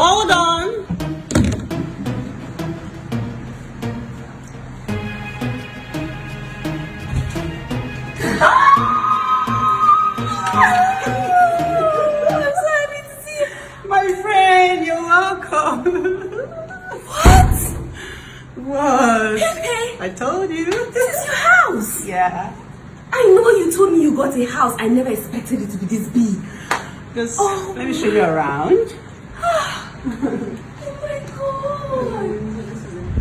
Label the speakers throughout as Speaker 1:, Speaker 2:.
Speaker 1: Hold on. I'm so happy to see you. My friend, you're welcome.
Speaker 2: What?
Speaker 1: What?
Speaker 2: Pepe,
Speaker 1: I told you.
Speaker 2: this is your house.
Speaker 1: Yeah.
Speaker 2: I know you told me you got a house. I never expected it to be this big.
Speaker 1: Just let me show you around.
Speaker 2: Oh my god.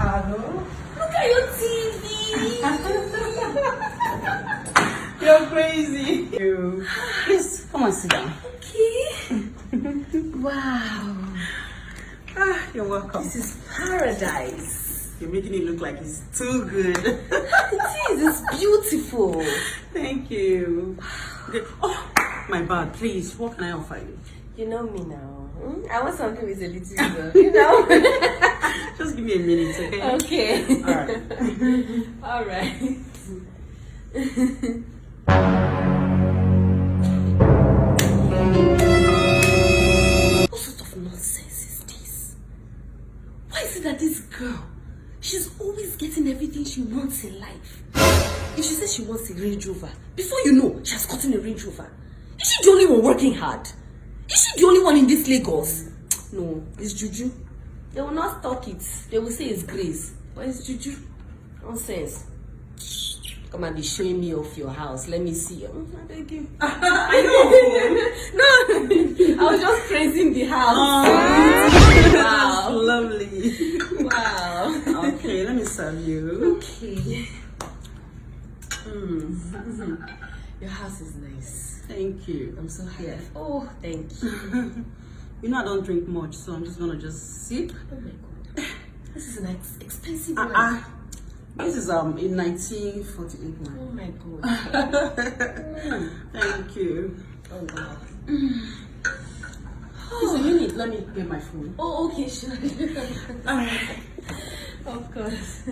Speaker 1: Hello.
Speaker 2: Look at your TV.
Speaker 1: You're crazy. You. Please come and sit down.
Speaker 2: Okay. Wow.
Speaker 1: You're welcome.
Speaker 2: This is paradise.
Speaker 1: You're making it look like it's too good.
Speaker 2: It is. It's beautiful.
Speaker 1: Thank you. Okay. Oh, my bad. Please, what can I offer you?
Speaker 2: You know me now. I want something with a little bit of, you know.
Speaker 1: Just give me a minute, okay?
Speaker 2: Okay.
Speaker 1: All right.
Speaker 2: All right. What sort of nonsense is this? Why is it that this girl, she's always getting everything she wants in life? If she says she wants a Range Rover, before you know, she has gotten a Range Rover. Is she the only one working hard? Is she the only one in this Lagos? No, it's juju. They will not stock it. They will say it's grace. But it's juju. Nonsense. Come and be showing me off your house. Let me see. I beg you.
Speaker 1: I know.
Speaker 2: No, I was just praising the house.
Speaker 1: Oh,
Speaker 2: Wow.
Speaker 1: lovely.
Speaker 2: Wow.
Speaker 1: Okay, let me serve you.
Speaker 2: Okay. Your house is nice.
Speaker 1: Thank you.
Speaker 2: I'm so happy. Oh, thank you.
Speaker 1: You know I don't drink much, so I'm just gonna just sip.
Speaker 2: Oh my god. This is an expensive one.
Speaker 1: This is in 1948 one.
Speaker 2: Oh my god.
Speaker 1: Thank you.
Speaker 2: Oh wow.
Speaker 1: Just a minute, let me get my phone.
Speaker 2: Oh, okay, sure.
Speaker 1: Alright.
Speaker 2: Of course.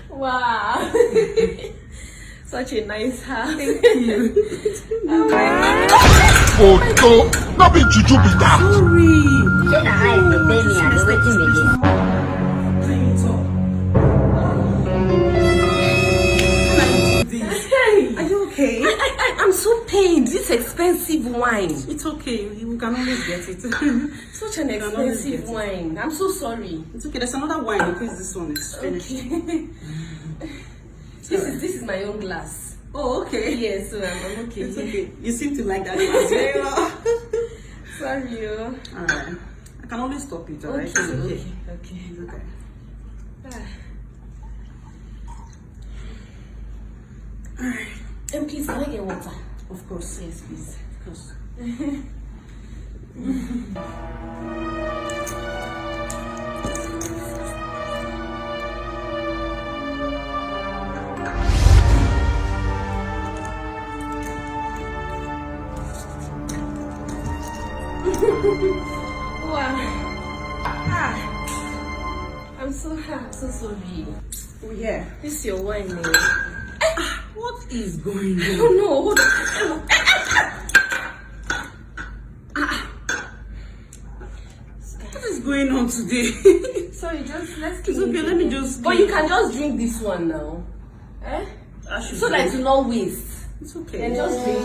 Speaker 2: Wow. Such a nice house.
Speaker 1: Thank you.
Speaker 2: Oh my god.
Speaker 3: Oh, not be juju be that.
Speaker 1: Sorry.
Speaker 4: Say na how you dey pay me and dey waiting again.
Speaker 1: Are you okay?
Speaker 2: I'm so pained. This expensive wine.
Speaker 1: It's okay. We can always get it.
Speaker 2: Such an expensive wine. I'm so sorry.
Speaker 1: It's okay. There's another wine in case this one is finished.
Speaker 2: Okay. This is my own glass.
Speaker 1: Oh, okay.
Speaker 2: Yes, so I'm okay.
Speaker 1: It's okay. You seem to like that glass very well.
Speaker 2: Sorry,
Speaker 1: Alright. I can always stop it, alright?
Speaker 2: Okay,
Speaker 1: It's okay.
Speaker 2: okay.
Speaker 1: It's okay. Alright.
Speaker 2: And please, can I get water?
Speaker 1: Of course.
Speaker 2: Yes, please.
Speaker 1: Of course.
Speaker 2: Wow. I'm so sorry.
Speaker 1: Oh, yeah.
Speaker 2: This is your wine, man.
Speaker 1: What is going on?
Speaker 2: Oh no, hold on.
Speaker 1: What is going on today?
Speaker 2: Sorry, let's keep
Speaker 1: It's okay, let me just.
Speaker 2: But you can just drink this one now. Eh?
Speaker 1: I should
Speaker 2: So that
Speaker 1: drink.
Speaker 2: you not waste.
Speaker 1: It's okay.
Speaker 2: Then just drink it.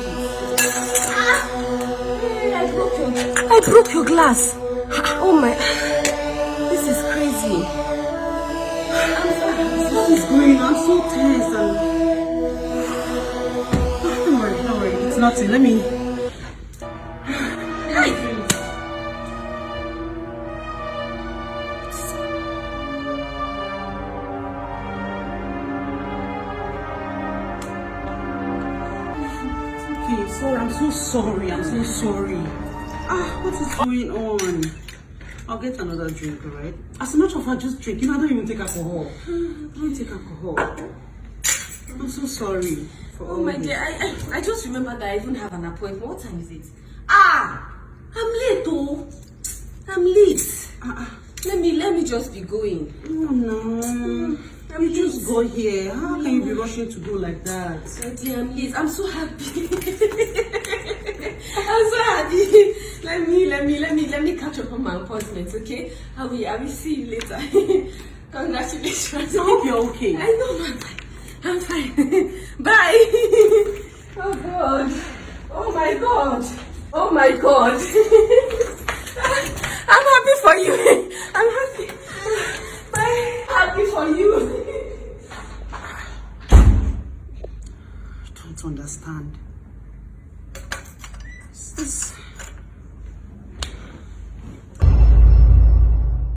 Speaker 2: I broke your glass. Oh my. This is crazy.
Speaker 1: What is going on? I'm so tense and. Don't worry. It's nothing. Let me. Sorry, I'm so sorry. What is going on? I'll get another drink, alright? As a matter of fact, just drink. You know, I don't even take alcohol. I don't take alcohol. I'm so sorry for all
Speaker 2: my
Speaker 1: this.
Speaker 2: dear, I just remembered that I even have an appointment. What time is it? Ah! I'm late, oh. I'm late. Let me just be going.
Speaker 1: Oh no. You just go here. How can you be rushing to go like that?
Speaker 2: My dear, I'm late. I'm so happy. I'm so happy. Let me catch up on my appointments, okay? I will see you later. Congratulations.
Speaker 1: I hope you're okay.
Speaker 2: I know, man. I'm fine. Bye. Oh God. Oh my God. Oh my God. I'm happy for you. I'm happy. Bye. Happy for you.
Speaker 1: I don't understand. What's this?